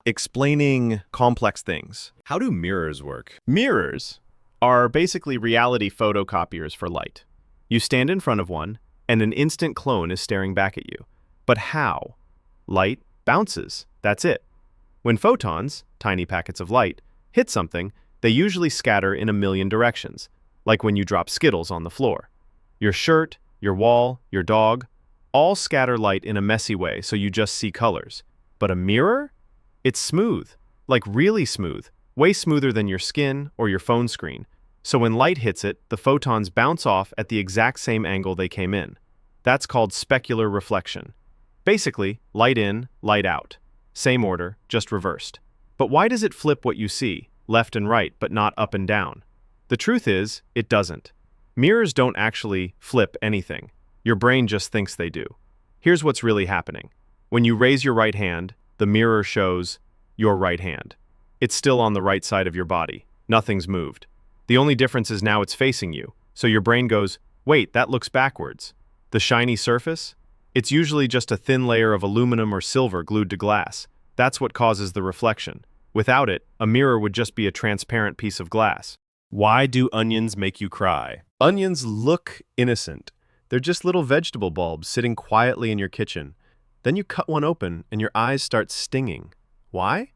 explaining complex things. How do mirrors work? Mirrors are basically reality photocopiers for light. You stand in front of one, and an instant clone is staring back at you. But how? Light bounces. That's it. When photons, tiny packets of light, hit something, they usually scatter in a million directions, like when you drop Skittles on the floor. Your shirt, your wall, your dog, all scatter light in a messy way so you just see colors. But a mirror? It's smooth, like really smooth, way smoother than your skin or your phone screen. So when light hits it, the photons bounce off at the exact same angle they came in. That's called specular reflection. Basically, light in, light out. Same order, just reversed. But why does it flip what you see, left and right, but not up and down? The truth is, it doesn't. Mirrors don't actually flip anything. Your brain just thinks they do. Here's what's really happening. When you raise your right hand, the mirror shows your right hand. It's still on the right side of your body. Nothing's moved. The only difference is now it's facing you. So your brain goes, wait, that looks backwards. The shiny surface? It's usually just a thin layer of aluminum or silver glued to glass. That's what causes the reflection. Without it, a mirror would just be a transparent piece of glass. Why do onions make you cry? Onions look innocent. They're just little vegetable bulbs sitting quietly in your kitchen. Then you cut one open and your eyes start stinging. Why?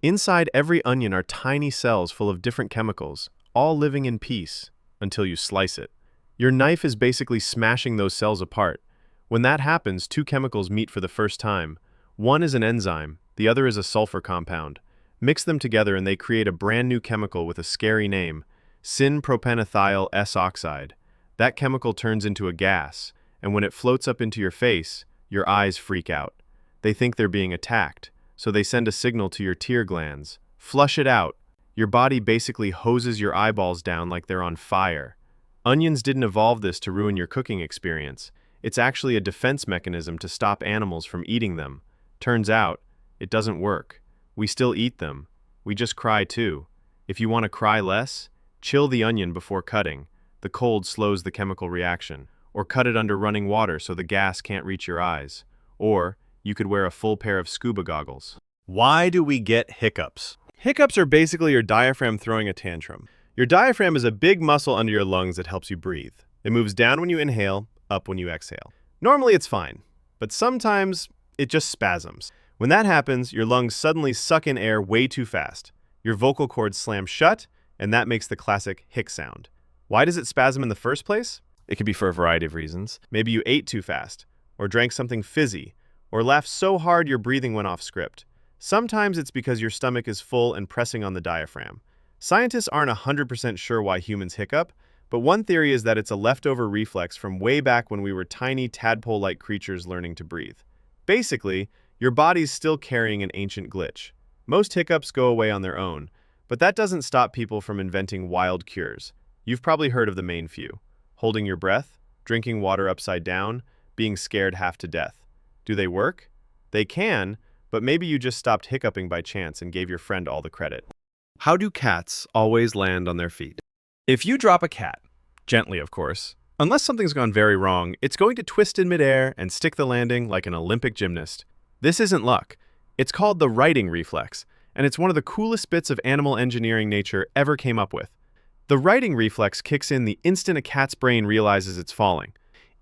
Inside every onion are tiny cells full of different chemicals, all living in peace until you slice it. Your knife is basically smashing those cells apart. When that happens, two chemicals meet for the first time. One is an enzyme, the other is a sulfur compound. Mix them together and they create a brand new chemical with a scary name, syn-propanethyl S-oxide. That chemical turns into a gas, and when it floats up into your face, your eyes freak out. They think they're being attacked, so they send a signal to your tear glands. Flush it out. Your body basically hoses your eyeballs down like they're on fire. Onions didn't evolve this to ruin your cooking experience. It's actually a defense mechanism to stop animals from eating them. Turns out, it doesn't work. We still eat them. We just cry too. If you want to cry less, chill the onion before cutting. The cold slows the chemical reaction. Or cut it under running water so the gas can't reach your eyes. Or you could wear a full pair of scuba goggles. Why do we get hiccups? Hiccups are basically your diaphragm throwing a tantrum. Your diaphragm is a big muscle under your lungs that helps you breathe. It moves down when you inhale, up when you exhale. Normally it's fine, but sometimes it just spasms. When that happens, your lungs suddenly suck in air way too fast. Your vocal cords slam shut, and that makes the classic hic sound. Why does it spasm in the first place? It could be for a variety of reasons. Maybe you ate too fast, or drank something fizzy, or laughed so hard your breathing went off script. Sometimes it's because your stomach is full and pressing on the diaphragm. Scientists aren't 100% sure why humans hiccup, but one theory is that it's a leftover reflex from way back when we were tiny tadpole-like creatures learning to breathe. Basically, your body's still carrying an ancient glitch. Most hiccups go away on their own, but that doesn't stop people from inventing wild cures. You've probably heard of the main few. Holding your breath, drinking water upside down, being scared half to death. Do they work? They can, but maybe you just stopped hiccuping by chance and gave your friend all the credit. How do cats always land on their feet? If you drop a cat, gently of course, unless something's gone very wrong, it's going to twist in midair and stick the landing like an Olympic gymnast. This isn't luck. It's called the righting reflex, and it's one of the coolest bits of animal engineering nature ever came up with. The righting reflex kicks in the instant a cat's brain realizes it's falling.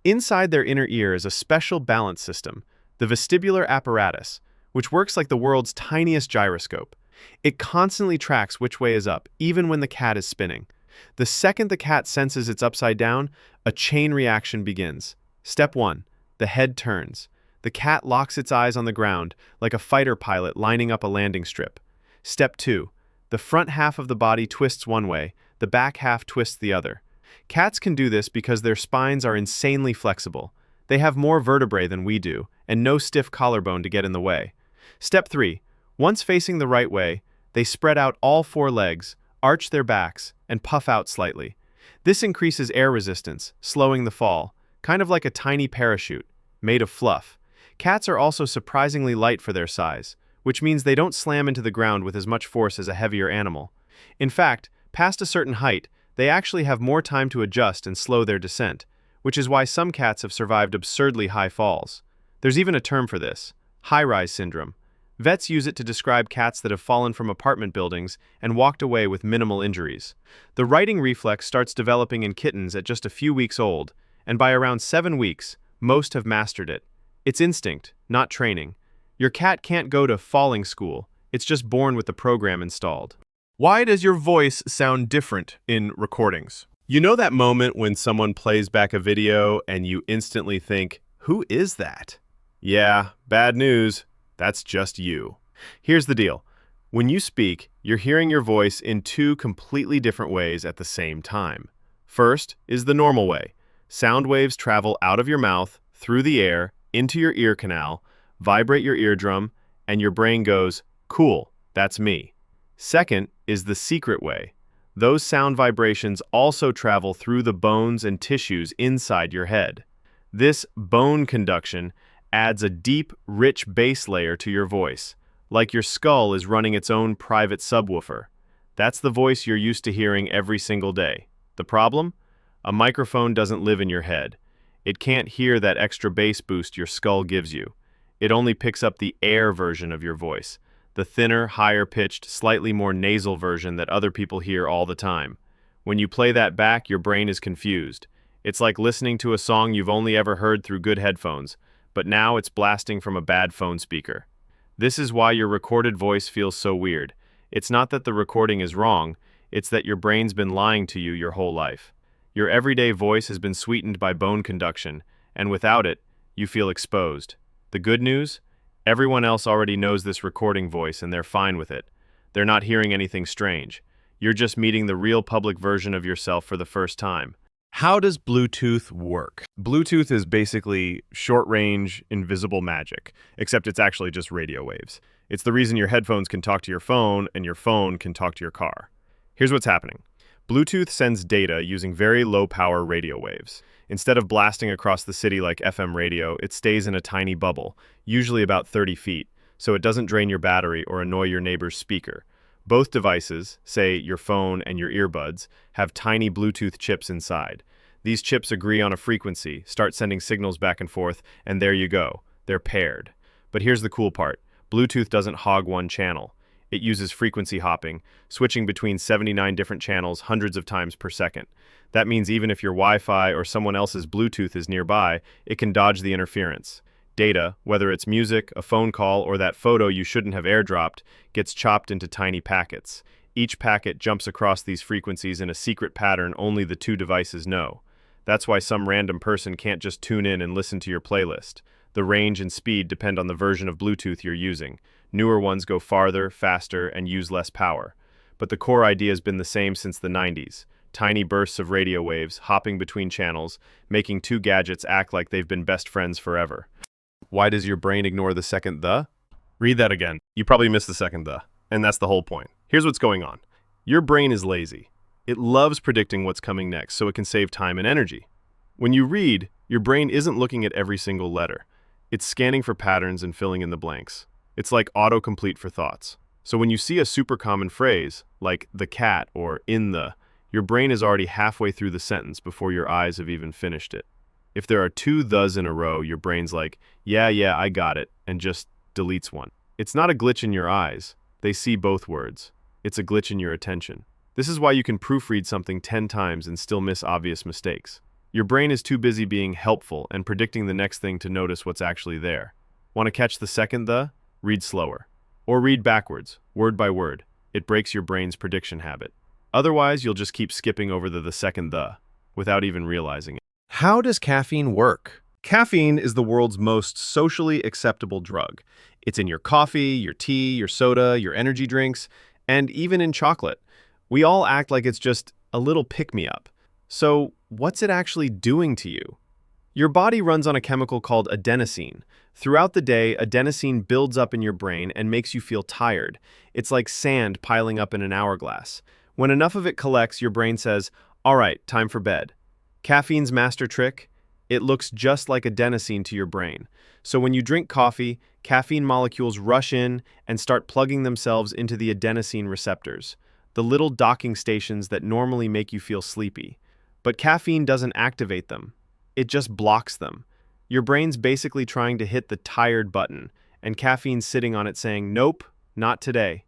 Inside their inner ear is a special balance system, the vestibular apparatus, which works like the world's tiniest gyroscope. It constantly tracks which way is up, even when the cat is spinning. The second the cat senses it's upside down, a chain reaction begins. Step 1. The head turns. The cat locks its eyes on the ground, like a fighter pilot lining up a landing strip. Step 2. The front half of the body twists one way, the back half twists the other. Cats can do this because their spines are insanely flexible. They have more vertebrae than we do, and no stiff collarbone to get in the way. Step 3. Once facing the right way, they spread out all four legs, arch their backs, and puff out slightly. This increases air resistance, slowing the fall, kind of like a tiny parachute, made of fluff. Cats are also surprisingly light for their size, which means they don't slam into the ground with as much force as a heavier animal. In fact, past a certain height, they actually have more time to adjust and slow their descent, which is why some cats have survived absurdly high falls. There's even a term for this, high-rise syndrome. Vets use it to describe cats that have fallen from apartment buildings and walked away with minimal injuries. The righting reflex starts developing in kittens at just a few weeks old, and by around 7 weeks, most have mastered it. It's instinct, not training. Your cat can't go to falling school, it's just born with the program installed. Why does your voice sound different in recordings? You know that moment when someone plays back a video and you instantly think, who is that? Yeah, bad news. That's just you. Here's the deal. When you speak, you're hearing your voice in 2 completely different ways at the same time. First is the normal way. Sound waves travel out of your mouth, through the air, into your ear canal, vibrate your eardrum, and your brain goes, cool, that's me. Second is the secret way. Those sound vibrations also travel through the bones and tissues inside your head. This bone conduction adds a deep, rich bass layer to your voice, like your skull is running its own private subwoofer. That's the voice you're used to hearing every single day. The problem? A microphone doesn't live in your head. It can't hear that extra bass boost your skull gives you. It only picks up the air version of your voice, the thinner, higher-pitched, slightly more nasal version that other people hear all the time. When you play that back, your brain is confused. It's like listening to a song you've only ever heard through good headphones, but now it's blasting from a bad phone speaker. This is why your recorded voice feels so weird. It's not that the recording is wrong, it's that your brain's been lying to you your whole life. Your everyday voice has been sweetened by bone conduction, and without it, you feel exposed. The good news? Everyone else already knows this recording voice and they're fine with it. They're not hearing anything strange. You're just meeting the real public version of yourself for the first time. How does Bluetooth work? Bluetooth is basically short-range, invisible magic, except it's actually just radio waves. It's the reason your headphones can talk to your phone and your phone can talk to your car. Here's what's happening. Bluetooth sends data using very low-power radio waves. Instead of blasting across the city like FM radio, it stays in a tiny bubble, usually about 30 feet, so it doesn't drain your battery or annoy your neighbor's speaker. Both devices, say your phone and your earbuds, have tiny Bluetooth chips inside. These chips agree on a frequency, start sending signals back and forth, and there you go. They're paired. But here's the cool part. Bluetooth doesn't hog one channel. It uses frequency hopping, switching between 79 different channels hundreds of times per second. That means even if your Wi-Fi or someone else's Bluetooth is nearby, it can dodge the interference. Data, whether it's music, a phone call, or that photo you shouldn't have airdropped, gets chopped into tiny packets. Each packet jumps across these frequencies in a secret pattern only the 2 devices know. That's why some random person can't just tune in and listen to your playlist. The range and speed depend on the version of Bluetooth you're using. Newer ones go farther, faster, and use less power. But the core idea has been the same since the 90s. Tiny bursts of radio waves, hopping between channels, making 2 gadgets act like they've been best friends forever. Why does your brain ignore the second the? Read that again. You probably missed the second the, and that's the whole point. Here's what's going on. Your brain is lazy. It loves predicting what's coming next so it can save time and energy. When you read, your brain isn't looking at every single letter. It's scanning for patterns and filling in the blanks. It's like autocomplete for thoughts. So when you see a super common phrase, like the cat or in the, your brain is already halfway through the sentence before your eyes have even finished it. If there are 2 thes in a row, your brain's like, yeah, I got it, and just deletes one. It's not a glitch in your eyes. They see both words. It's a glitch in your attention. This is why you can proofread something 10 times and still miss obvious mistakes. Your brain is too busy being helpful and predicting the next thing to notice what's actually there. Want to catch the second the? Read slower. Or read backwards, word by word. It breaks your brain's prediction habit. Otherwise, you'll just keep skipping over the second the, without even realizing it. How does caffeine work? Caffeine is the world's most socially acceptable drug. It's in your coffee, your tea, your soda, your energy drinks, and even in chocolate. We all act like it's just a little pick-me-up. So, what's it actually doing to you? Your body runs on a chemical called adenosine. Throughout the day, adenosine builds up in your brain and makes you feel tired. It's like sand piling up in an hourglass. When enough of it collects, your brain says, all right, time for bed. Caffeine's master trick? It looks just like adenosine to your brain. So when you drink coffee, caffeine molecules rush in and start plugging themselves into the adenosine receptors, the little docking stations that normally make you feel sleepy. But caffeine doesn't activate them. It just blocks them. Your brain's basically trying to hit the tired button, and caffeine sitting on it saying, nope, not today.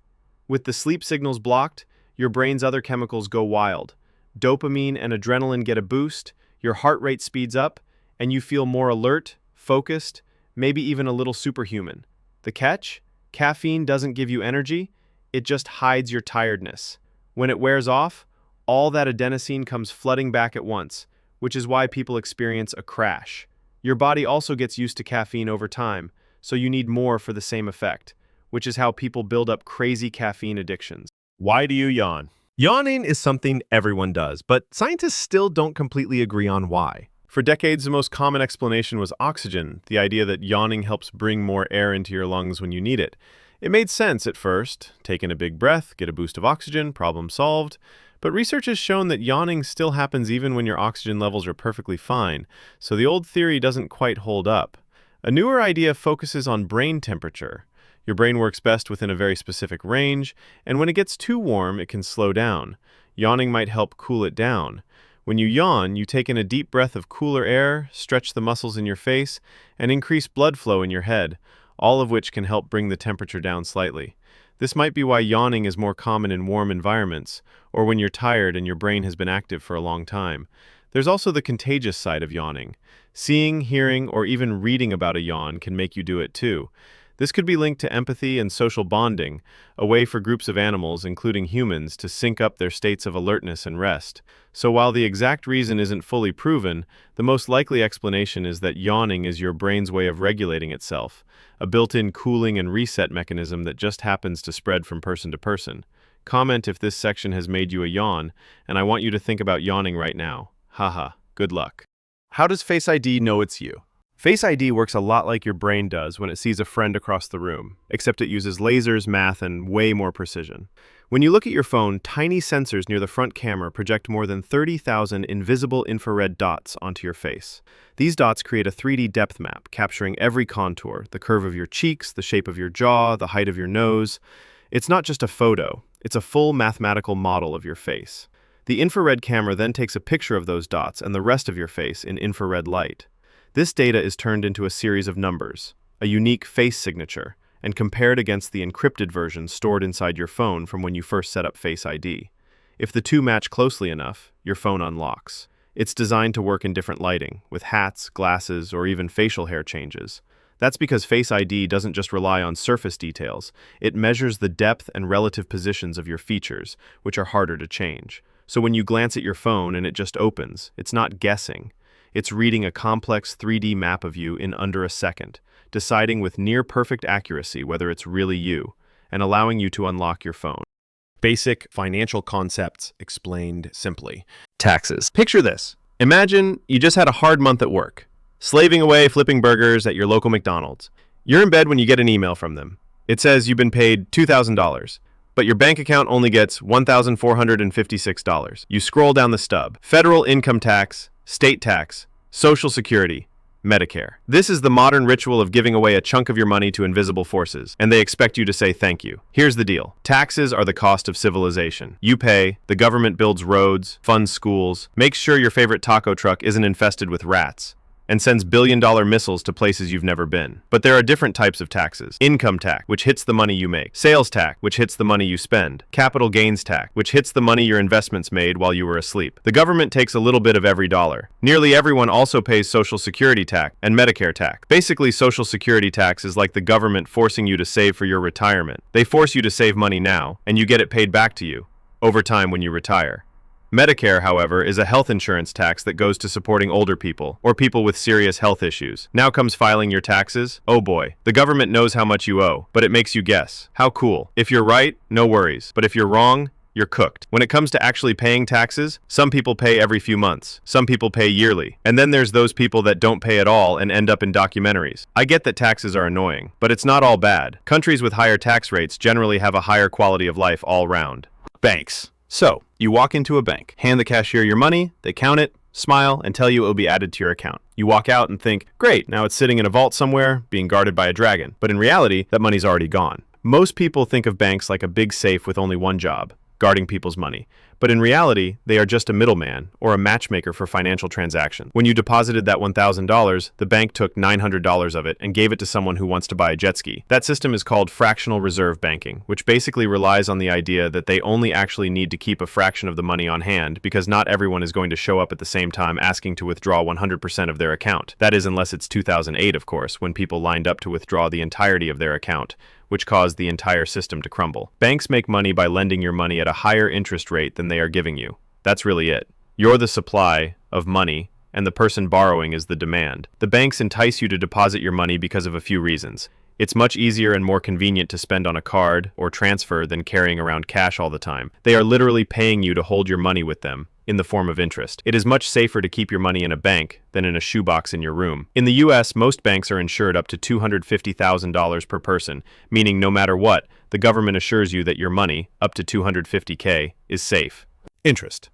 With the sleep signals blocked, your brain's other chemicals go wild. Dopamine and adrenaline get a boost, your heart rate speeds up, and you feel more alert, focused, maybe even a little superhuman. The catch? Caffeine doesn't give you energy, it just hides your tiredness. When it wears off, all that adenosine comes flooding back at once, which is why people experience a crash. Your body also gets used to caffeine over time, so you need more for the same effect, which is how people build up crazy caffeine addictions. Why do you yawn? Yawning is something everyone does, but scientists still don't completely agree on why. For decades, the most common explanation was oxygen, the idea that yawning helps bring more air into your lungs when you need it. It made sense at first. Take in a big breath, get a boost of oxygen, problem solved. But research has shown that yawning still happens even when your oxygen levels are perfectly fine, so the old theory doesn't quite hold up. A newer idea focuses on brain temperature. Your brain works best within a very specific range, and when it gets too warm, it can slow down. Yawning might help cool it down. When you yawn, you take in a deep breath of cooler air, stretch the muscles in your face, and increase blood flow in your head, all of which can help bring the temperature down slightly. This might be why yawning is more common in warm environments, or when you're tired and your brain has been active for a long time. There's also the contagious side of yawning. Seeing, hearing, or even reading about a yawn can make you do it too. This could be linked to empathy and social bonding, a way for groups of animals, including humans, to sync up their states of alertness and rest. So while the exact reason isn't fully proven, the most likely explanation is that yawning is your brain's way of regulating itself, a built-in cooling and reset mechanism that just happens to spread from person to person. Comment if this section has made you a yawn, and I want you to think about yawning right now. Haha, good luck. How does Face ID know it's you? Face ID works a lot like your brain does when it sees a friend across the room, except it uses lasers, math, and way more precision. When you look at your phone, tiny sensors near the front camera project more than 30,000 invisible infrared dots onto your face. These dots create a 3D depth map, capturing every contour, the curve of your cheeks, the shape of your jaw, the height of your nose. It's not just a photo, it's a full mathematical model of your face. The infrared camera then takes a picture of those dots and the rest of your face in infrared light. This data is turned into a series of numbers, a unique face signature, and compared against the encrypted version stored inside your phone from when you first set up Face ID. If the two match closely enough, your phone unlocks. It's designed to work in different lighting, with hats, glasses, or even facial hair changes. That's because Face ID doesn't just rely on surface details, it measures the depth and relative positions of your features, which are harder to change. So when you glance at your phone and it just opens, it's not guessing. It's reading a complex 3D map of you in under a second, deciding with near-perfect accuracy whether it's really you, and allowing you to unlock your phone. Basic financial concepts explained simply. Taxes. Picture this. Imagine you just had a hard month at work, slaving away flipping burgers at your local McDonald's. You're in bed when you get an email from them. It says you've been paid $2,000. But your bank account only gets $1,456. You scroll down the stub. Federal income tax, state tax, Social Security, Medicare. This is the modern ritual of giving away a chunk of your money to invisible forces, and they expect you to say thank you. Here's the deal. Taxes are the cost of civilization. You pay, the government builds roads, funds schools, makes sure your favorite taco truck isn't infested with rats, and sends billion-dollar missiles to places you've never been. But there are different types of taxes. Income tax, which hits the money you make. Sales tax, which hits the money you spend. Capital gains tax, which hits the money your investments made while you were asleep. The government takes a little bit of every dollar. Nearly everyone also pays Social Security tax and Medicare tax. Basically, Social Security tax is like the government forcing you to save for your retirement. They force you to save money now, and you get it paid back to you over time when you retire. Medicare, however, is a health insurance tax that goes to supporting older people or people with serious health issues. Now comes filing your taxes. Oh boy, the government knows how much you owe, but it makes you guess. How cool. If you're right, no worries. But if you're wrong, you're cooked. When it comes to actually paying taxes, some people pay every few months. Some people pay yearly. And then there's those people that don't pay at all and end up in documentaries. I get that taxes are annoying, but it's not all bad. Countries with higher tax rates generally have a higher quality of life all round. Banks. So, you walk into a bank, hand the cashier your money, they count it, smile, and tell you it will be added to your account. You walk out and think, great, now it's sitting in a vault somewhere, being guarded by a dragon. But in reality, that money's already gone. Most people think of banks like a big safe with only one job: guarding people's money. But in reality, they are just a middleman or a matchmaker for financial transactions. When you deposited that $1,000, the bank took $900 of it and gave it to someone who wants to buy a jet ski. That system is called fractional reserve banking, which basically relies on the idea that they only actually need to keep a fraction of the money on hand because not everyone is going to show up at the same time asking to withdraw 100% of their account. That is, unless it's 2008, of course, when people lined up to withdraw the entirety of their account, which caused the entire system to crumble. Banks make money by lending your money at a higher interest rate than they are giving you. That's really it. You're the supply of money, and the person borrowing is the demand. The banks entice you to deposit your money because of a few reasons. It's much easier and more convenient to spend on a card or transfer than carrying around cash all the time. They are literally paying you to hold your money with them in the form of interest. It is much safer to keep your money in a bank than in a shoebox in your room. In the US, most banks are insured up to $250,000 per person, meaning no matter what, the government assures you that your money, up to $250K, is safe. Interest.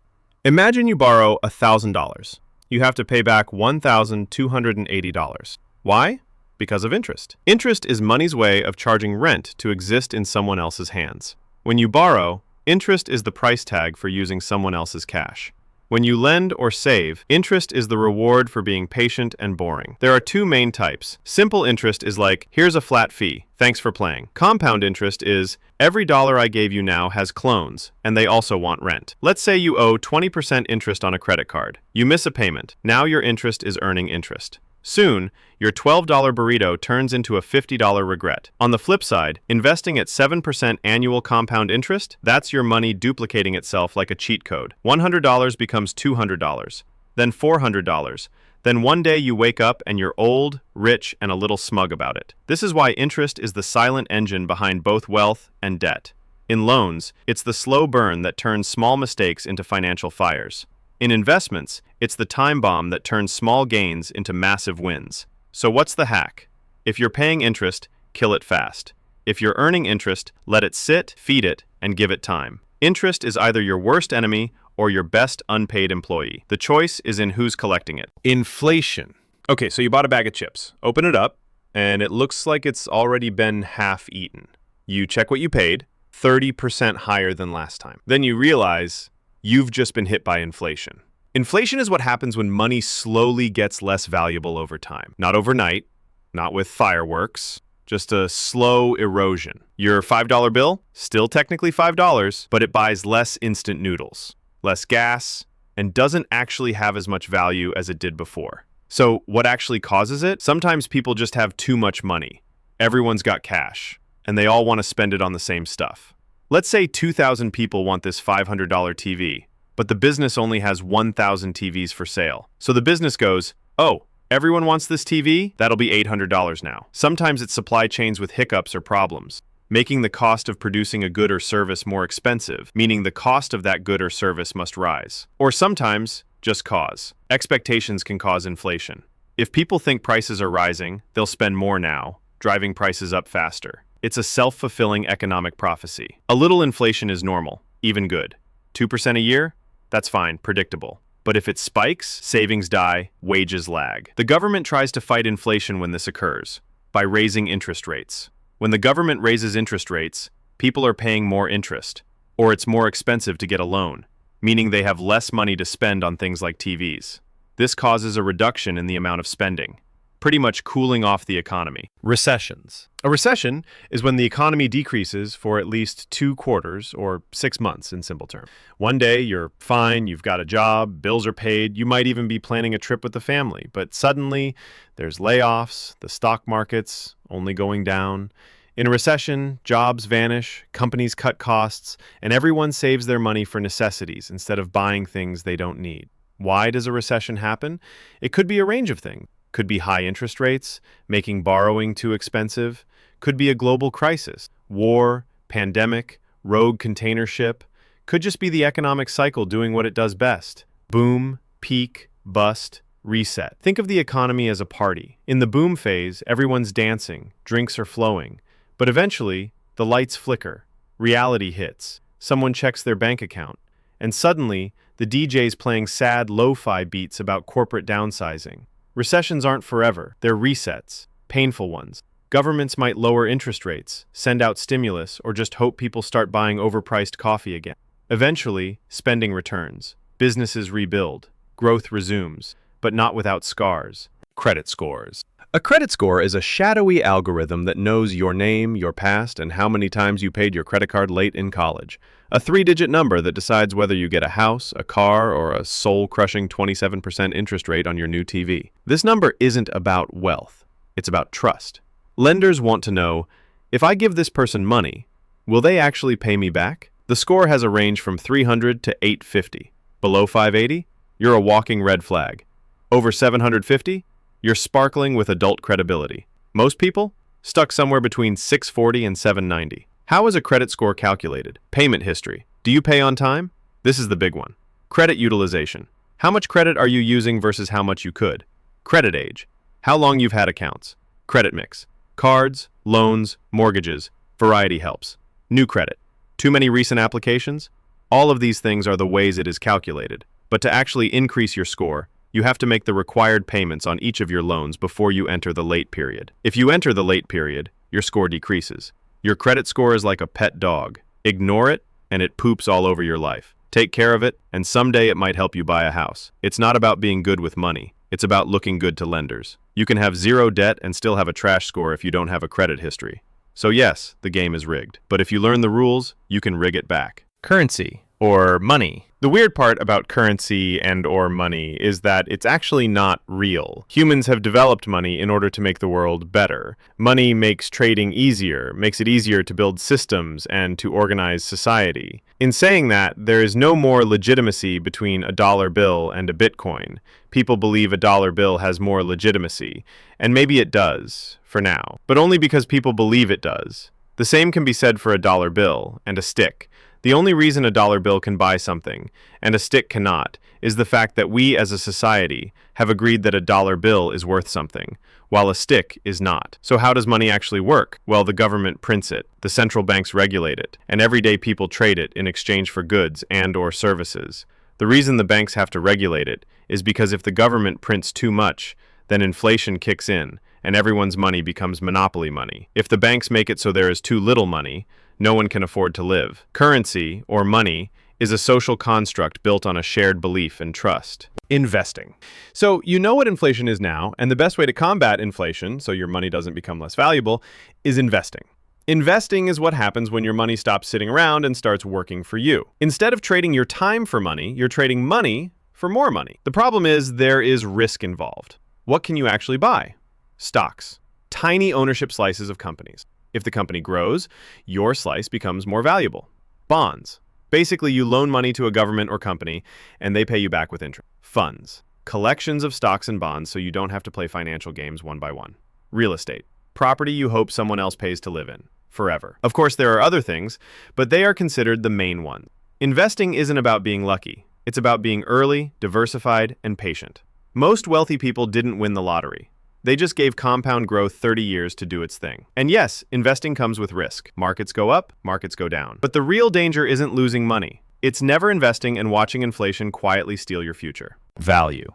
Imagine you borrow $1,000. You have to pay back $1,280. Why? Because of interest. Interest is money's way of charging rent to exist in someone else's hands. When you borrow, interest is the price tag for using someone else's cash. When you lend or save, interest is the reward for being patient and boring. There are two main types. Simple interest is like, here's a flat fee, thanks for playing. Compound interest is, every dollar I gave you now has clones, and they also want rent. Let's say you owe 20% interest on a credit card. You miss a payment. Now your interest is earning interest. Soon, your $12 burrito turns into a $50 regret. On the flip side, investing at 7% annual compound interest, that's your money duplicating itself like a cheat code. $100 becomes $200, then $400. Then one day you wake up and you're old, rich, and a little smug about it. This is why interest is the silent engine behind both wealth and debt. In loans, it's the slow burn that turns small mistakes into financial fires. In investments, it's the time bomb that turns small gains into massive wins. So what's the hack? If you're paying interest, kill it fast. If you're earning interest, let it sit, feed it, and give it time. Interest is either your worst enemy or your best unpaid employee. The choice is in who's collecting it. Inflation. Okay, so you bought a bag of chips. Open it up, and it looks like it's already been half eaten. You check what you paid, 30% higher than last time. Then you realize you've just been hit by inflation. Inflation is what happens when money slowly gets less valuable over time. Not overnight, not with fireworks, just a slow erosion. Your $5 bill, still technically $5, but it buys less instant noodles, less gas, and doesn't actually have as much value as it did before. So what actually causes it? Sometimes people just have too much money. Everyone's got cash, and they all want to spend it on the same stuff. Let's say 2,000 people want this $500 TV, but the business only has 1,000 TVs for sale. So the business goes, oh, everyone wants this TV? That'll be $800 now. Sometimes it's supply chains with hiccups or problems, making the cost of producing a good or service more expensive, meaning the cost of that good or service must rise. Or sometimes, just cause. Expectations can cause inflation. If people think prices are rising, they'll spend more now, driving prices up faster. It's a self-fulfilling economic prophecy. A little inflation is normal, even good. 2% a year? That's fine, predictable. But if it spikes, savings die, wages lag. The government tries to fight inflation when this occurs, by raising interest rates. When the government raises interest rates, people are paying more interest, or it's more expensive to get a loan, meaning they have less money to spend on things like TVs. This causes a reduction in the amount of spending, pretty much cooling off the economy. Recessions. A recession is when the economy decreases for at least 2 quarters or 6 months in simple terms. One day you're fine, you've got a job, bills are paid, you might even be planning a trip with the family, but suddenly there's layoffs, the stock market's only going down. In a recession, jobs vanish, companies cut costs, and everyone saves their money for necessities instead of buying things they don't need. Why does a recession happen? It could be a range of things. Could be high interest rates, making borrowing too expensive. Could be a global crisis, war, pandemic, rogue container ship. Could just be the economic cycle doing what it does best. Boom, peak, bust, reset. Think of the economy as a party. In the boom phase, everyone's dancing, drinks are flowing. But eventually, the lights flicker, reality hits, someone checks their bank account, and suddenly, the DJ's playing sad lo-fi beats about corporate downsizing. Recessions aren't forever, they're resets, painful ones. Governments might lower interest rates, send out stimulus, or just hope people start buying overpriced coffee again. Eventually, spending returns, businesses rebuild, growth resumes, but not without scars. Credit scores. A credit score is a shadowy algorithm that knows your name, your past, and how many times you paid your credit card late in college. A three-digit number that decides whether you get a house, a car, or a soul-crushing 27% interest rate on your new TV. This number isn't about wealth. It's about trust. Lenders want to know, if I give this person money, will they actually pay me back? The score has a range from 300 to 850. Below 580, you're a walking red flag. Over 750, you're sparkling with adult credibility. Most people? Stuck somewhere between 640 and 790. How is a credit score calculated? Payment history. Do you pay on time? This is the big one. Credit utilization. How much credit are you using versus how much you could? Credit age. How long you've had accounts. Credit mix. Cards, loans, mortgages. Variety helps. New credit. Too many recent applications? All of these things are the ways it is calculated. But to actually increase your score, you have to make the required payments on each of your loans before you enter the late period. If you enter the late period, your score decreases. Your credit score is like a pet dog. Ignore it, and it poops all over your life. Take care of it, and someday it might help you buy a house. It's not about being good with money. It's about looking good to lenders. You can have zero debt and still have a trash score if you don't have a credit history. So yes, the game is rigged. But if you learn the rules, you can rig it back. Currency, or money. The weird part about currency and or money is that it's actually not real. Humans have developed money in order to make the world better. Money makes trading easier, makes it easier to build systems and to organize society. In saying that, there is no more legitimacy between a dollar bill and a Bitcoin. People believe a dollar bill has more legitimacy, and maybe it does, for now, but only because people believe it does. The same can be said for a dollar bill and a stick. The only reason a dollar bill can buy something, and a stick cannot, is the fact that we as a society have agreed that a dollar bill is worth something, while a stick is not. So how does money actually work? Well, the government prints it, the central banks regulate it, and everyday people trade it in exchange for goods and or services. The reason the banks have to regulate it is because if the government prints too much, then inflation kicks in, and everyone's money becomes monopoly money. If the banks make it so there is too little money, no one can afford to live. Currency, or money, is a social construct built on a shared belief and trust. Investing. So you know what inflation is now, and the best way to combat inflation, so your money doesn't become less valuable, is investing. Investing is what happens when your money stops sitting around and starts working for you. Instead of trading your time for money, you're trading money for more money. The problem is there is risk involved. What can you actually buy? Stocks. Tiny ownership slices of companies. If the company grows, your slice becomes more valuable. Bonds. Basically, you loan money to a government or company, and they pay you back with interest. Funds. Collections of stocks and bonds so you don't have to play financial games one by one. Real estate. Property you hope someone else pays to live in. Forever. Of course, there are other things, but they are considered the main ones. Investing isn't about being lucky. It's about being early, diversified, and patient. Most wealthy people didn't win the lottery. They just gave compound growth 30 years to do its thing. And yes, investing comes with risk. Markets go up, markets go down. But the real danger isn't losing money. It's never investing and watching inflation quietly steal your future. Value.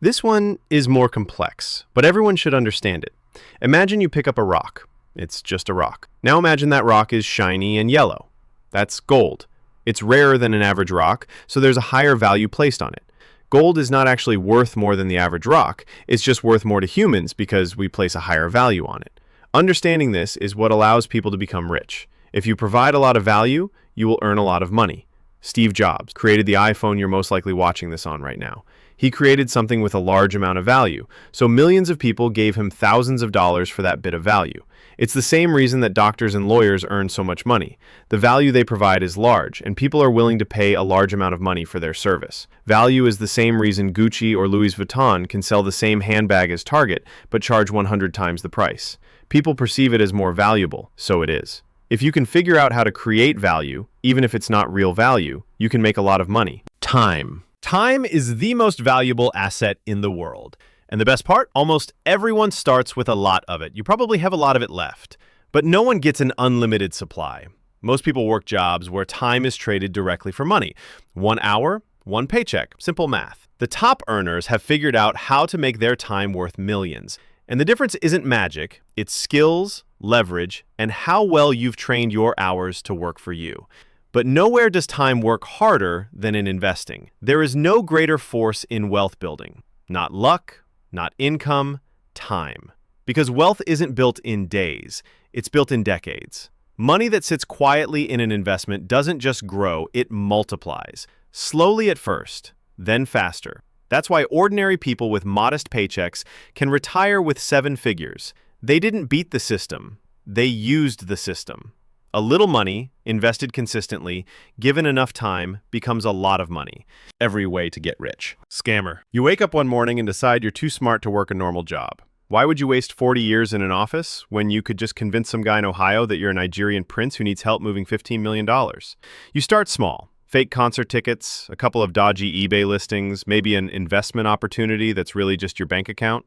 This one is more complex, but everyone should understand it. Imagine you pick up a rock. It's just a rock. Now imagine that rock is shiny and yellow. That's gold. It's rarer than an average rock, so there's a higher value placed on it. Gold is not actually worth more than the average rock. It's just worth more to humans because we place a higher value on it. Understanding this is what allows people to become rich. If you provide a lot of value, you will earn a lot of money. Steve Jobs created the iPhone you're most likely watching this on right now. He created something with a large amount of value, so millions of people gave him thousands of dollars for that bit of value. It's the same reason that doctors and lawyers earn so much money. The value they provide is large, and people are willing to pay a large amount of money for their service. Value is the same reason Gucci or Louis Vuitton can sell the same handbag as Target, but charge 100 times the price. People perceive it as more valuable, so it is. If you can figure out how to create value, even if it's not real value, you can make a lot of money. Time. Time is the most valuable asset in the world. And the best part, almost everyone starts with a lot of it. You probably have a lot of it left. But no one gets an unlimited supply. Most people work jobs where time is traded directly for money. 1 hour, 1 paycheck. Simple math. The top earners have figured out how to make their time worth millions. And the difference isn't magic, it's skills, leverage, and how well you've trained your hours to work for you. But nowhere does time work harder than in investing. There is no greater force in wealth building. Not luck, not income, time. Because wealth isn't built in days, it's built in decades. Money that sits quietly in an investment doesn't just grow, it multiplies. Slowly at first, then faster. That's why ordinary people with modest paychecks can retire with 7 figures. They didn't beat the system, they used the system. A little money, invested consistently, given enough time, becomes a lot of money. Every way to get rich. Scammer. You wake up one morning and decide you're too smart to work a normal job. Why would you waste 40 years in an office when you could just convince some guy in Ohio that you're a Nigerian prince who needs help moving $15 million? You start small. Fake concert tickets, a couple of dodgy eBay listings, maybe an investment opportunity that's really just your bank account.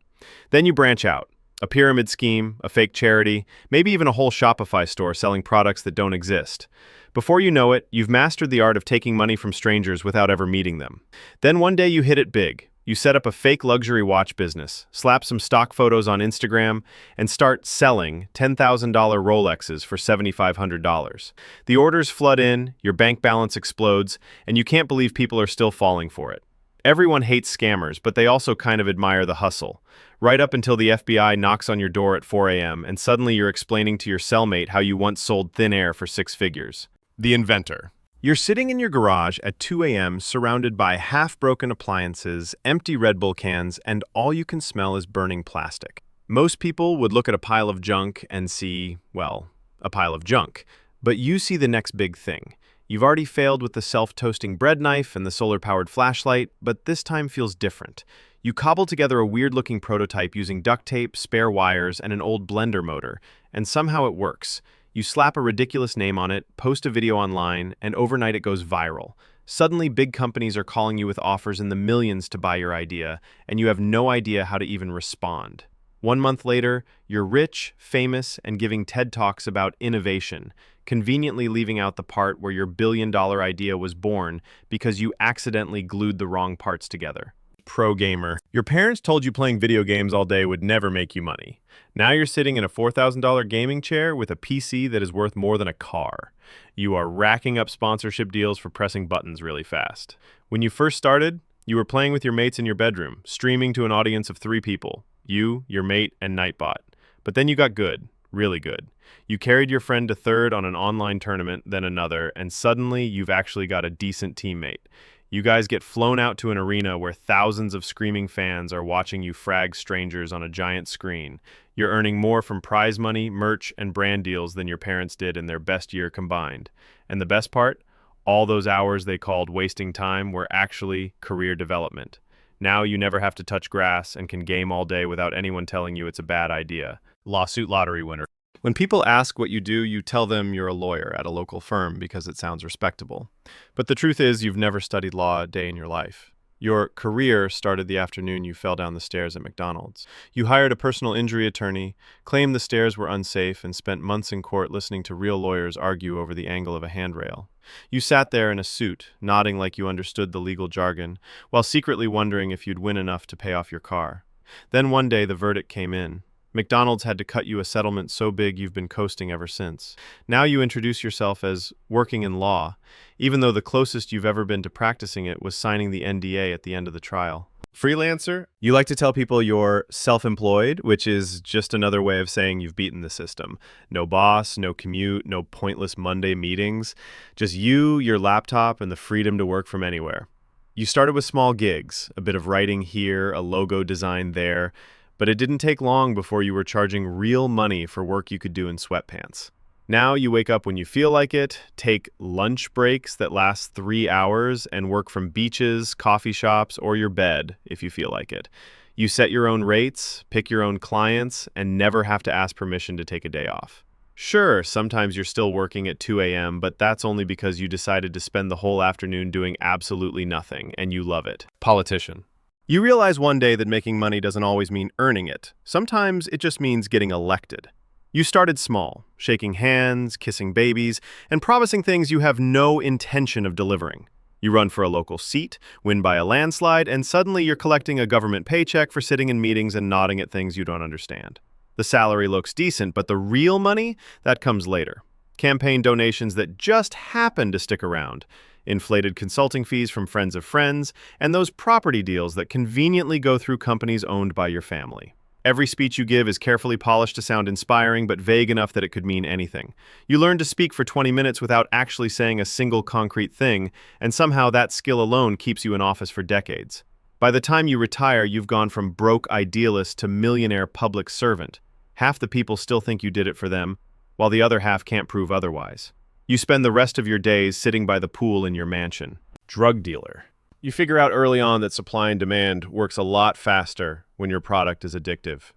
Then you branch out. A pyramid scheme, a fake charity, maybe even a whole Shopify store selling products that don't exist. Before you know it, you've mastered the art of taking money from strangers without ever meeting them. Then one day you hit it big. You set up a fake luxury watch business, slap some stock photos on Instagram, and start selling $10,000 Rolexes for $7,500. The orders flood in, your bank balance explodes, and you can't believe people are still falling for it. Everyone hates scammers, but they also kind of admire the hustle. Right up until the FBI knocks on your door at 4 a.m. and suddenly you're explaining to your cellmate how you once sold thin air for 6 figures. The inventor. You're sitting in your garage at 2 a.m. surrounded by half-broken appliances, empty Red Bull cans, and all you can smell is burning plastic. Most people would look at a pile of junk and see, well, a pile of junk. But you see the next big thing. You've already failed with the self-toasting bread knife and the solar-powered flashlight, but this time feels different. You cobble together a weird-looking prototype using duct tape, spare wires, and an old blender motor, and somehow it works. You slap a ridiculous name on it, post a video online, and overnight it goes viral. Suddenly, big companies are calling you with offers in the millions to buy your idea, and you have no idea how to even respond. 1 month later, you're rich, famous, and giving TED Talks about innovation, conveniently leaving out the part where your billion-dollar idea was born because you accidentally glued the wrong parts together. Pro gamer. Your parents told you playing video games all day would never make you money. Now you're sitting in a $4,000 gaming chair with a PC that is worth more than a car. You are racking up sponsorship deals for pressing buttons really fast. When you first started, you were playing with your mates in your bedroom, streaming to an audience of 3 people. You, your mate, and Nightbot. But then you got good, really good. You carried your friend to third on an online tournament, then another, and suddenly you've actually got a decent teammate. You guys get flown out to an arena where thousands of screaming fans are watching you frag strangers on a giant screen. You're earning more from prize money, merch, and brand deals than your parents did in their best year combined. And the best part? All those hours they called wasting time were actually career development. Now you never have to touch grass and can game all day without anyone telling you it's a bad idea. Lawsuit lottery winner. When people ask what you do, you tell them you're a lawyer at a local firm because it sounds respectable. But the truth is you've never studied law a day in your life. Your career started the afternoon you fell down the stairs at McDonald's. You hired a personal injury attorney, claimed the stairs were unsafe, and spent months in court listening to real lawyers argue over the angle of a handrail. You sat there in a suit, nodding like you understood the legal jargon, while secretly wondering if you'd win enough to pay off your car. Then one day the verdict came in. McDonald's had to cut you a settlement so big you've been coasting ever since. Now you introduce yourself as working in law, even though the closest you've ever been to practicing it was signing the NDA at the end of the trial. Freelancer. You like to tell people you're self-employed, which is just another way of saying you've beaten the system. No boss, no commute, no pointless Monday meetings. Just you, your laptop, and the freedom to work from anywhere. You started with small gigs, a bit of writing here, a logo design there, but it didn't take long before you were charging real money for work you could do in sweatpants. Now you wake up when you feel like it, take lunch breaks that last 3 hours, and work from beaches, coffee shops, or your bed if you feel like it. You set your own rates, pick your own clients, and never have to ask permission to take a day off. Sure, sometimes you're still working at 2 a.m., but that's only because you decided to spend the whole afternoon doing absolutely nothing, and you love it. Politician. You realize one day that making money doesn't always mean earning it. Sometimes it just means getting elected. You started small, shaking hands, kissing babies, and promising things you have no intention of delivering. You run for a local seat, win by a landslide, and suddenly you're collecting a government paycheck for sitting in meetings and nodding at things you don't understand. The salary looks decent, but the real money, that comes later. campaign donations that just happen to stick around, inflated consulting fees from friends of friends, and those property deals that conveniently go through companies owned by your family. Every speech you give is carefully polished to sound inspiring, but vague enough that it could mean anything. You learn to speak for 20 minutes without actually saying a single concrete thing, and somehow that skill alone keeps you in office for decades. By the time you retire, you've gone from broke idealist to millionaire public servant. Half the people still think you did it for them, while the other half can't prove otherwise. You spend the rest of your days sitting by the pool in your mansion. Drug dealer. You figure out early on that supply and demand works a lot faster when your product is addictive.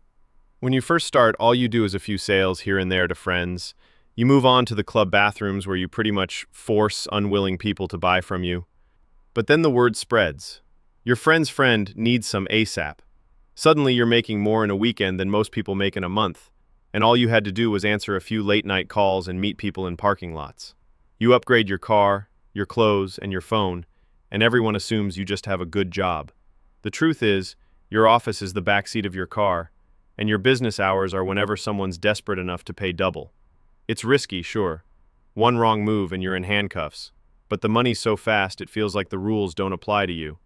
When you first start, all you do is a few sales here and there to friends. You move on to the club bathrooms where you pretty much force unwilling people to buy from you. But then the word spreads. Your friend's friend needs some ASAP. Suddenly you're making more in a weekend than most people make in a month, and all you had to do was answer a few late-night calls and meet people in parking lots. You upgrade your car, your clothes, and your phone, and everyone assumes you just have a good job. The truth is, your office is the backseat of your car, and your business hours are whenever someone's desperate enough to pay double. It's risky, sure. One wrong move and you're in handcuffs, but the money's so fast it feels like the rules don't apply to you.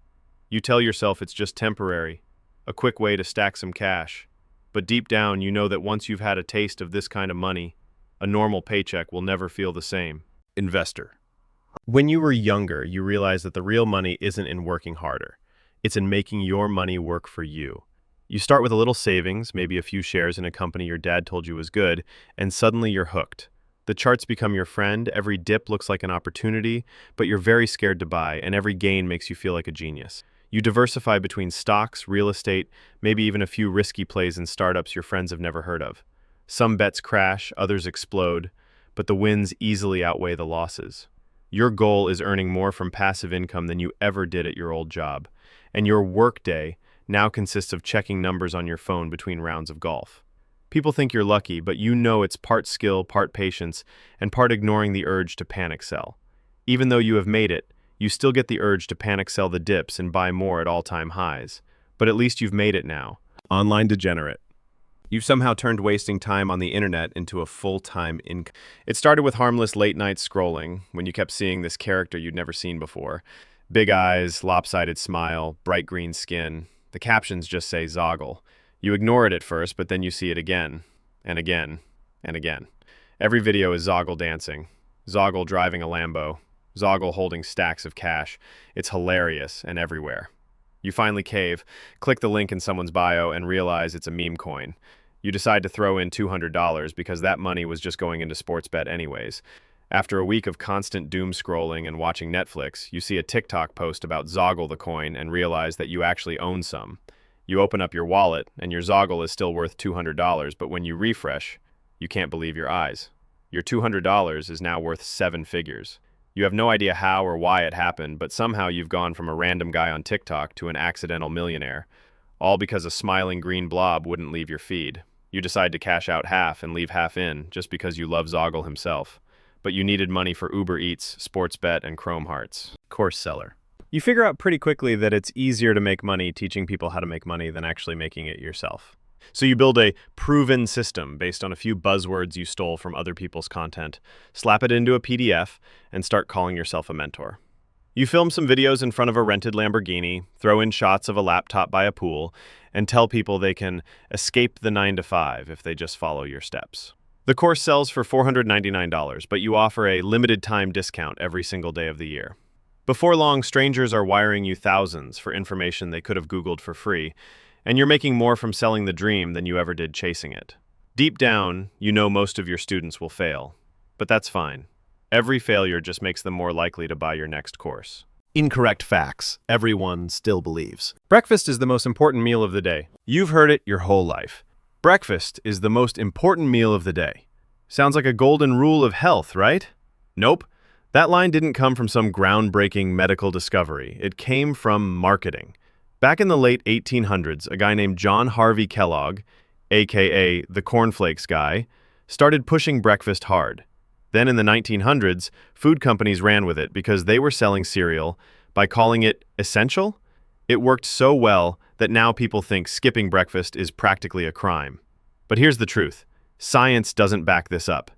You tell yourself it's just temporary, a quick way to stack some cash, but deep down you know that once you've had a taste of this kind of money, a normal paycheck will never feel the same. Investor. When you were younger, you realized that the real money isn't in working harder. It's in making your money work for you. You start with a little savings, maybe a few shares in a company your dad told you was good, and suddenly you're hooked. The charts become your friend, every dip looks like an opportunity, but you're very scared to buy, and every gain makes you feel like a genius. You diversify between stocks, real estate, maybe even a few risky plays in startups your friends have never heard of. Some bets crash, others explode, but the wins easily outweigh the losses. Your goal is earning more from passive income than you ever did at your old job, and your workday now consists of checking numbers on your phone between rounds of golf. People think you're lucky, but you know it's part skill, part patience, and part ignoring the urge to panic sell. Even though you have made it, you still get the urge to panic sell the dips and buy more at all-time highs. But at least you've made it now. Online degenerate. You've somehow turned wasting time on the internet into a full-time income. It started with harmless late-night scrolling, when you kept seeing this character you'd never seen before. Big eyes, lopsided smile, bright green skin. The captions just say Zoggle. You ignore it at first, but then you see it again, and again, and again. Every video is Zoggle dancing, Zoggle driving a Lambo, Zoggle holding stacks of cash. It's hilarious and everywhere. You finally cave, click the link in someone's bio, and realize it's a meme coin. You decide to throw in $200 because that money was just going into Sportsbet anyways. After a week of constant doom scrolling and watching Netflix, you see a TikTok post about Zoggle the coin and realize that you actually own some. You open up your wallet, and your Zoggle is still worth $200, but when you refresh, you can't believe your eyes. Your $200 is now worth 7 figures. You have no idea how or why it happened, but somehow you've gone from a random guy on TikTok to an accidental millionaire, all because a smiling green blob wouldn't leave your feed. You decide to cash out half and leave half in, just because you love Zoggle himself. But you needed money for Uber Eats, Sportsbet, and Chrome Hearts. Course seller. You figure out pretty quickly that it's easier to make money teaching people how to make money than actually making it yourself. So you build a proven system based on a few buzzwords you stole from other people's content, slap it into a PDF, and start calling yourself a mentor. You film some videos in front of a rented Lamborghini, throw in shots of a laptop by a pool, and tell people they can escape the 9-to-5 if they just follow your steps. The course sells for $499, but you offer a limited time discount every single day of the year. Before long, strangers are wiring you thousands for information they could have Googled for free, and you're making more from selling the dream than you ever did chasing it. Deep down, you know most of your students will fail, but that's fine. Every failure just makes them more likely to buy your next course. Incorrect facts. Everyone still believes. Breakfast is the most important meal of the day. You've heard it your whole life. Breakfast is the most important meal of the day. Sounds like a golden rule of health, right? Nope. That line didn't come from some groundbreaking medical discovery. It came from marketing. Back in the late 1800s, a guy named John Harvey Kellogg, aka the Cornflakes guy, started pushing breakfast hard. Then in the 1900s, food companies ran with it because they were selling cereal by calling it essential. It worked so well that now people think skipping breakfast is practically a crime. But here's the truth. Science doesn't back this up.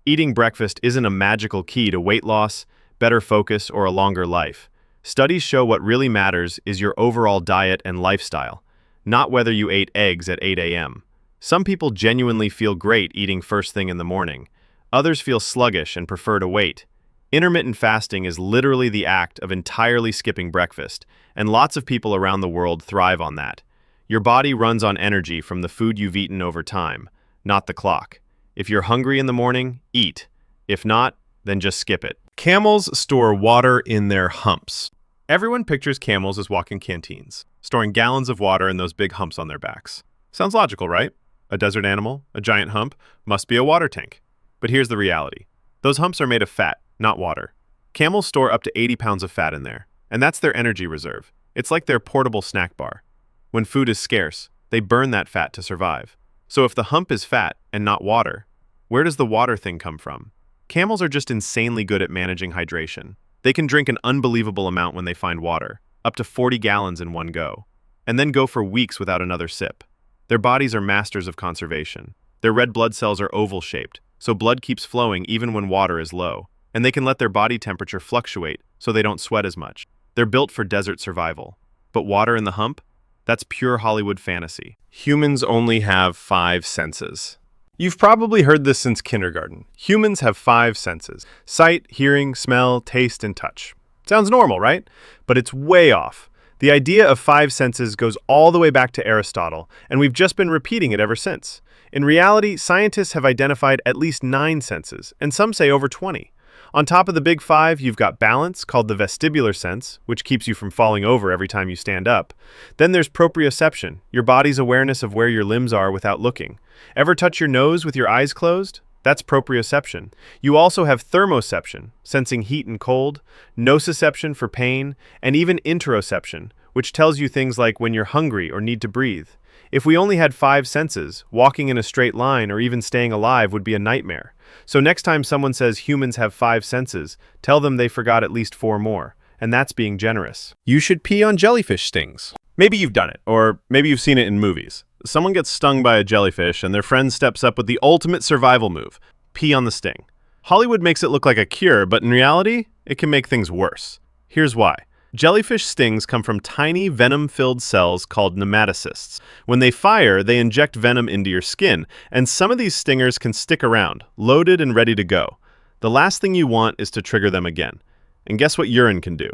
Eating breakfast isn't a magical key to weight loss, better focus, or a longer life. Studies show what really matters is your overall diet and lifestyle, not whether you ate eggs at 8 a.m. Some people genuinely feel great eating first thing in the morning. Others feel sluggish and prefer to wait. Intermittent fasting is literally the act of entirely skipping breakfast, and lots of people around the world thrive on that. Your body runs on energy from the food you've eaten over time, not the clock. If you're hungry in the morning, eat. If not, then just skip it. Camels store water in their humps. Everyone pictures camels as walking canteens, storing gallons of water in those big humps on their backs. Sounds logical, right? A desert animal, a giant hump, must be a water tank. But here's the reality. Those humps are made of fat, not water. Camels store up to 80 pounds of fat in there, and that's their energy reserve. It's like their portable snack bar. When food is scarce, they burn that fat to survive. So if the hump is fat and not water, where does the water thing come from? Camels are just insanely good at managing hydration. They can drink an unbelievable amount when they find water, up to 40 gallons in one go, and then go for weeks without another sip. Their bodies are masters of conservation. Their red blood cells are oval-shaped, so blood keeps flowing even when water is low, and they can let their body temperature fluctuate so they don't sweat as much. They're built for desert survival. But water in the hump? That's pure Hollywood fantasy. Humans only have 5 senses. You've probably heard this since kindergarten. Humans have 5 senses: sight, hearing, smell, taste, and touch. Sounds normal, right? But it's way off. The idea of 5 senses goes all the way back to Aristotle, and we've just been repeating it ever since. In reality, scientists have identified at least 9 senses, and some say over 20. On top of the big 5, you've got balance, called the vestibular sense, which keeps you from falling over every time you stand up. Then there's proprioception, your body's awareness of where your limbs are without looking. Ever touch your nose with your eyes closed? That's proprioception. You also have thermoception, sensing heat and cold, nociception for pain, and even interoception, which tells you things like when you're hungry or need to breathe. If we only had 5 senses, walking in a straight line or even staying alive would be a nightmare. So next time someone says humans have 5 senses, tell them they forgot at least 4 more, and that's being generous. You should pee on jellyfish stings. Maybe you've done it, or maybe you've seen it in movies. Someone gets stung by a jellyfish and their friend steps up with the ultimate survival move: pee on the sting. Hollywood makes it look like a cure, but in reality, it can make things worse. Here's why. Jellyfish stings come from tiny venom-filled cells called nematocysts. When they fire, they inject venom into your skin, and some of these stingers can stick around, loaded and ready to go. The last thing you want is to trigger them again. And guess what urine can do?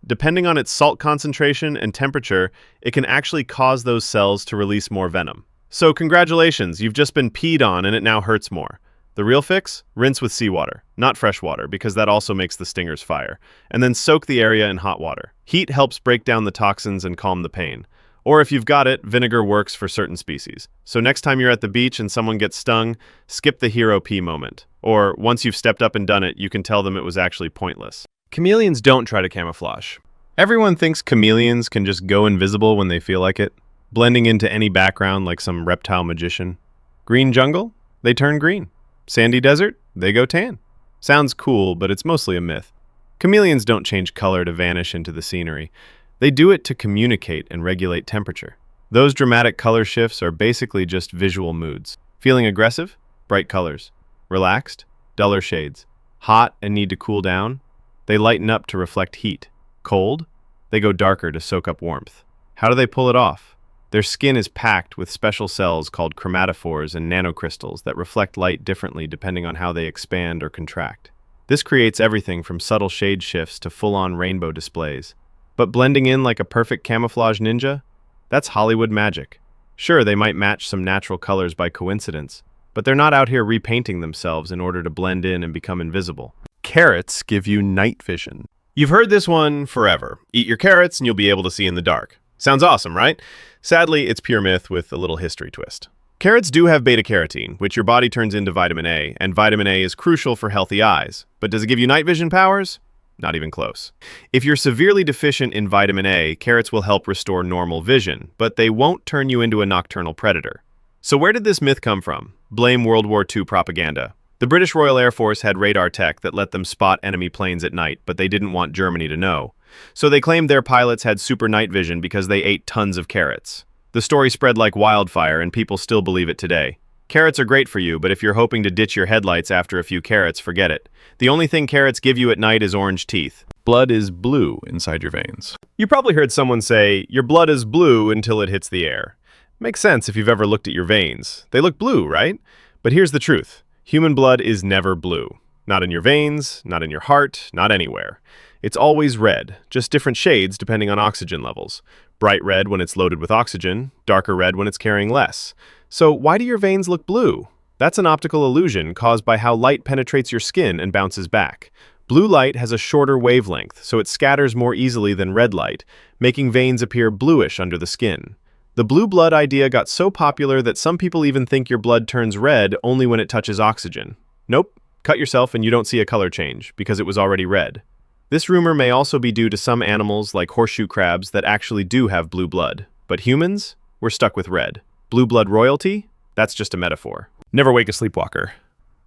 Depending on its salt concentration and temperature, it can actually cause those cells to release more venom. So congratulations, you've just been peed on and it now hurts more. The real fix? Rinse with seawater, not fresh water, because that also makes the stingers fire. And then soak the area in hot water. Heat helps break down the toxins and calm the pain. Or if you've got it, vinegar works for certain species. So next time you're at the beach and someone gets stung, skip the hero pee moment. Or once you've stepped up and done it, you can tell them it was actually pointless. Chameleons don't try to camouflage. Everyone thinks chameleons can just go invisible when they feel like it, blending into any background like some reptile magician. Green jungle? They turn green. Sandy desert? They go tan. Sounds cool, but it's mostly a myth. Chameleons don't change color to vanish into the scenery. They do it to communicate and regulate temperature. Those dramatic color shifts are basically just visual moods. Feeling aggressive? Bright colors. Relaxed? Duller shades. Hot and need to cool down? They lighten up to reflect heat. Cold? They go darker to soak up warmth. How do they pull it off? Their skin is packed with special cells called chromatophores and nanocrystals that reflect light differently depending on how they expand or contract. This creates everything from subtle shade shifts to full-on rainbow displays. But blending in like a perfect camouflage ninja? That's Hollywood magic. Sure, they might match some natural colors by coincidence, but they're not out here repainting themselves in order to blend in and become invisible. Carrots give you night vision. You've heard this one forever. Eat your carrots and you'll be able to see in the dark. Sounds awesome, right? Sadly, it's pure myth with a little history twist. Carrots do have beta-carotene, which your body turns into vitamin A, and vitamin A is crucial for healthy eyes. But does it give you night vision powers? Not even close. If you're severely deficient in vitamin A, carrots will help restore normal vision, but they won't turn you into a nocturnal predator. So where did this myth come from? Blame World War II propaganda. The British Royal Air Force had radar tech that let them spot enemy planes at night, but they didn't want Germany to know. So they claimed their pilots had super night vision because they ate tons of carrots. The story spread like wildfire, and people still believe it today. Carrots are great for you, but if you're hoping to ditch your headlights after a few carrots, forget it. The only thing carrots give you at night is orange teeth. Blood is blue inside your veins. You probably heard someone say, your blood is blue until it hits the air. Makes sense if you've ever looked at your veins. They look blue, right? But here's the truth. Human blood is never blue. Not in your veins, not in your heart, not anywhere. It's always red, just different shades depending on oxygen levels. Bright red when it's loaded with oxygen, darker red when it's carrying less. So why do your veins look blue? That's an optical illusion caused by how light penetrates your skin and bounces back. Blue light has a shorter wavelength, so it scatters more easily than red light, making veins appear bluish under the skin. The blue blood idea got so popular that some people even think your blood turns red only when it touches oxygen. Nope, cut yourself and you don't see a color change, because it was already red. This rumor may also be due to some animals like horseshoe crabs that actually do have blue blood. But humans? We're stuck with red. Blue blood royalty? That's just a metaphor. Never wake a sleepwalker.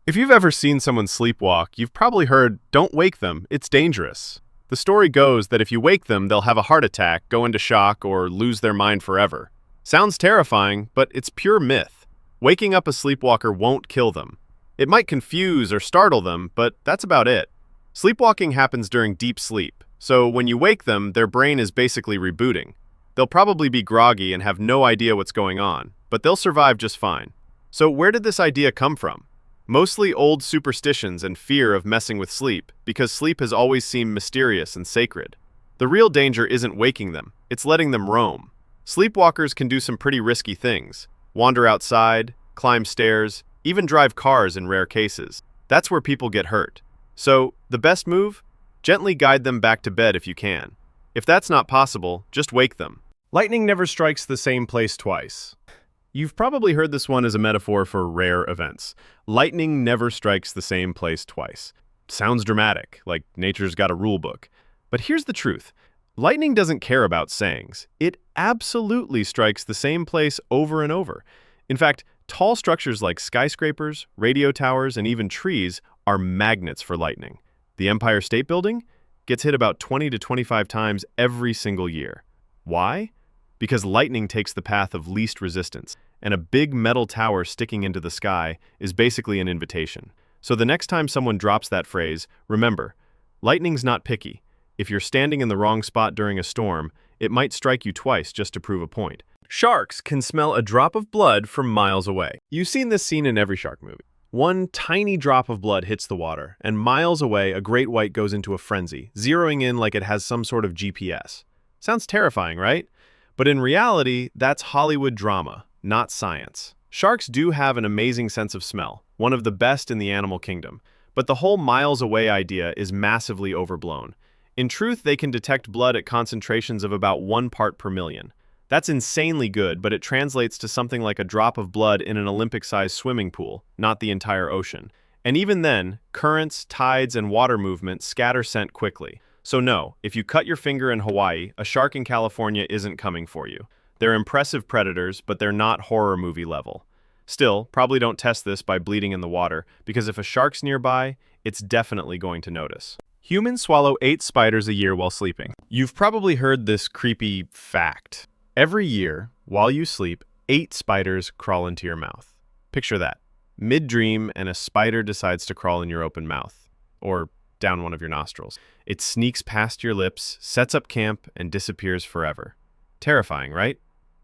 If you've ever seen someone sleepwalk, you've probably heard, "Don't wake them, it's dangerous." The story goes that if you wake them, they'll have a heart attack, go into shock, or lose their mind forever. Sounds terrifying, but it's pure myth. Waking up a sleepwalker won't kill them. It might confuse or startle them, but that's about it. Sleepwalking happens during deep sleep, so when you wake them, their brain is basically rebooting. They'll probably be groggy and have no idea what's going on, but they'll survive just fine. So where did this idea come from? Mostly old superstitions and fear of messing with sleep, because sleep has always seemed mysterious and sacred. The real danger isn't waking them, it's letting them roam. Sleepwalkers can do some pretty risky things. Wander outside, climb stairs, even drive cars in rare cases. That's where people get hurt. So, the best move? Gently guide them back to bed if you can. If that's not possible, just wake them. Lightning never strikes the same place twice. You've probably heard this one as a metaphor for rare events. Lightning never strikes the same place twice. Sounds dramatic, like nature's got a rule book. But here's the truth. Lightning doesn't care about sayings. It absolutely strikes the same place over and over. In fact, tall structures like skyscrapers, radio towers, and even trees are magnets for lightning. The Empire State Building gets hit about 20 to 25 times every single year. Why? Because lightning takes the path of least resistance, and a big metal tower sticking into the sky is basically an invitation. So the next time someone drops that phrase, remember, lightning's not picky. If you're standing in the wrong spot during a storm, it might strike you twice just to prove a point. Sharks can smell a drop of blood from miles away. You've seen this scene in every shark movie. One tiny drop of blood hits the water, and miles away, a great white goes into a frenzy, zeroing in like it has some sort of GPS. Sounds terrifying, right? But in reality, that's Hollywood drama, not science. Sharks do have an amazing sense of smell, one of the best in the animal kingdom, but the whole miles away idea is massively overblown. In truth, they can detect blood at concentrations of about 1 part per million. That's insanely good, but it translates to something like a drop of blood in an Olympic-sized swimming pool, not the entire ocean. And even then, currents, tides, and water movement scatter scent quickly. So no, if you cut your finger in Hawaii, a shark in California isn't coming for you. They're impressive predators, but they're not horror movie level. Still, probably don't test this by bleeding in the water, because if a shark's nearby, it's definitely going to notice. Humans swallow 8 spiders a year while sleeping. You've probably heard this creepy fact. Every year, while you sleep, 8 spiders crawl into your mouth. Picture that. Mid-dream, and a spider decides to crawl in your open mouth, or down one of your nostrils. It sneaks past your lips, sets up camp, and disappears forever. Terrifying, right?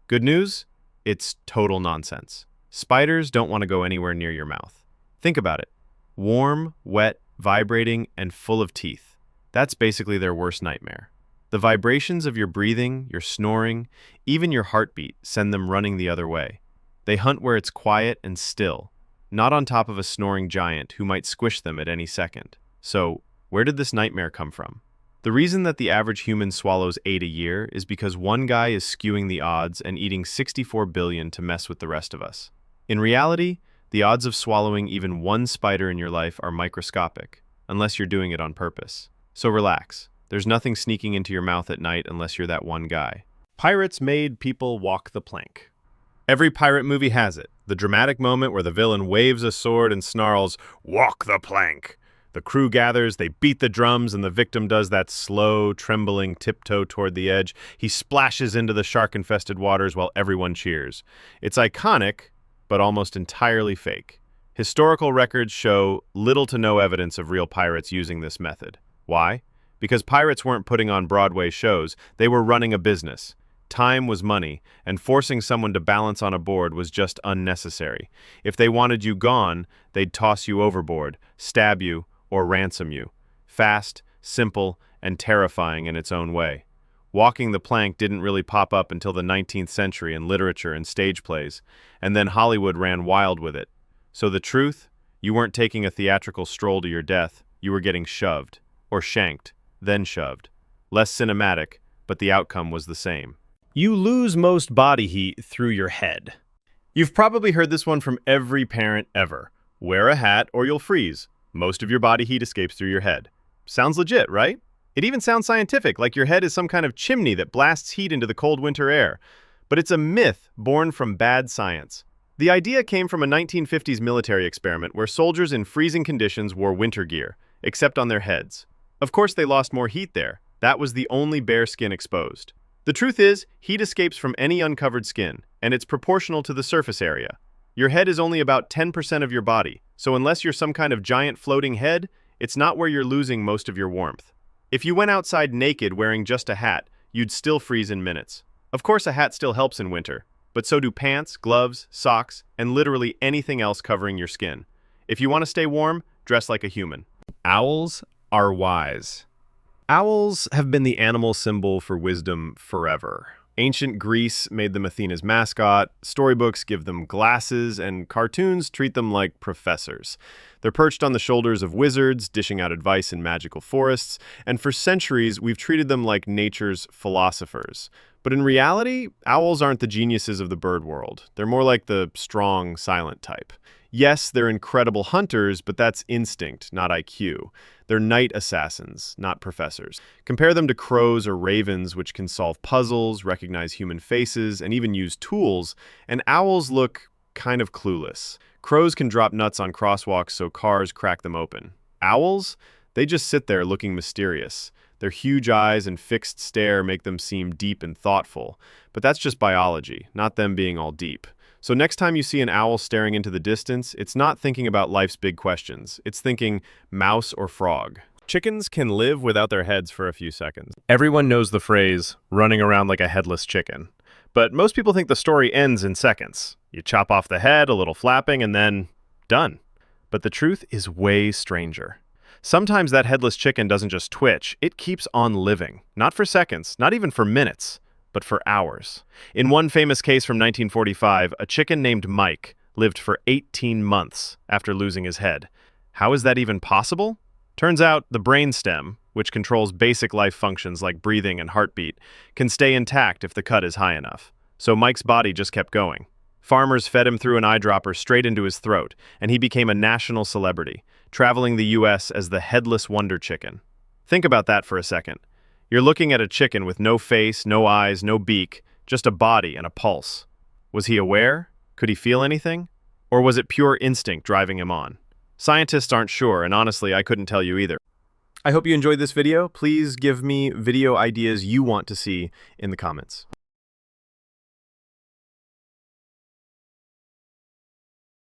Good news? It's total nonsense. Spiders don't want to go anywhere near your mouth. Think about it. Warm, wet, vibrating, and full of teeth. That's basically their worst nightmare. The vibrations of your breathing, your snoring, even your heartbeat send them running the other way. They hunt where it's quiet and still, not on top of a snoring giant who might squish them at any second. So, where did this nightmare come from? The reason that the average human swallows 8 a year is because one guy is skewing the odds and eating 64 billion to mess with the rest of us. In reality, the odds of swallowing even 1 spider in your life are microscopic, unless you're doing it on purpose. So relax. There's nothing sneaking into your mouth at night unless you're that one guy. Pirates made people walk the plank. Every pirate movie has it. The dramatic moment where the villain waves a sword and snarls, "Walk the plank." The crew gathers, they beat the drums, and the victim does that slow, trembling tiptoe toward the edge. He splashes into the shark-infested waters while everyone cheers. It's iconic, but almost entirely fake. Historical records show little to no evidence of real pirates using this method. Why? Because pirates weren't putting on Broadway shows, they were running a business. Time was money, and forcing someone to balance on a board was just unnecessary. If they wanted you gone, they'd toss you overboard, stab you, or ransom you. Fast, simple, and terrifying in its own way. Walking the plank didn't really pop up until the 19th century in literature and stage plays, and then Hollywood ran wild with it. So the truth? You weren't taking a theatrical stroll to your death, you were getting shoved. Or shanked, then shoved. Less cinematic, but the outcome was the same. You lose most body heat through your head. You've probably heard this one from every parent ever. Wear a hat or you'll freeze. Most of your body heat escapes through your head. Sounds legit, right? It even sounds scientific, like your head is some kind of chimney that blasts heat into the cold winter air. But it's a myth born from bad science. The idea came from a 1950s military experiment where soldiers in freezing conditions wore winter gear, except on their heads. Of course, they lost more heat there. That was the only bare skin exposed. The truth is, heat escapes from any uncovered skin, and it's proportional to the surface area. Your head is only about 10% of your body, so unless you're some kind of giant floating head, it's not where you're losing most of your warmth. If you went outside naked wearing just a hat, you'd still freeze in minutes. Of course, a hat still helps in winter, but so do pants, gloves, socks, and literally anything else covering your skin. If you want to stay warm, dress like a human. Owls are wise. Owls have been the animal symbol for wisdom forever. Ancient Greece made them Athena's mascot, storybooks give them glasses, and cartoons treat them like professors. They're perched on the shoulders of wizards, dishing out advice in magical forests, and for centuries we've treated them like nature's philosophers. But in reality, owls aren't the geniuses of the bird world. They're more like the strong, silent type. Yes, they're incredible hunters, but that's instinct, not IQ. They're night assassins, not professors. Compare them to crows or ravens, which can solve puzzles, recognize human faces, and even use tools, and owls look kind of clueless. Crows can drop nuts on crosswalks so cars crack them open. Owls? They just sit there looking mysterious. Their huge eyes and fixed stare make them seem deep and thoughtful. But that's just biology, not them being all deep. So next time you see an owl staring into the distance, it's not thinking about life's big questions. It's thinking mouse or frog. Chickens can live without their heads for a few seconds. Everyone knows the phrase, running around like a headless chicken. But most people think the story ends in seconds. You chop off the head, a little flapping, and then done. But the truth is way stranger. Sometimes that headless chicken doesn't just twitch, it keeps on living. Not for seconds, not even for minutes, but for hours. In one famous case from 1945, a chicken named Mike lived for 18 months after losing his head. How is that even possible? Turns out the brainstem, which controls basic life functions like breathing and heartbeat, can stay intact if the cut is high enough. So Mike's body just kept going. Farmers fed him through an eyedropper straight into his throat, and he became a national celebrity, traveling the U.S. as the Headless Wonder Chicken. Think about that for a second. You're looking at a chicken with no face, no eyes, no beak, just a body and a pulse. Was he aware? Could he feel anything? Or was it pure instinct driving him on? Scientists aren't sure, and honestly, I couldn't tell you either. I hope you enjoyed this video. Please give me video ideas you want to see in the comments.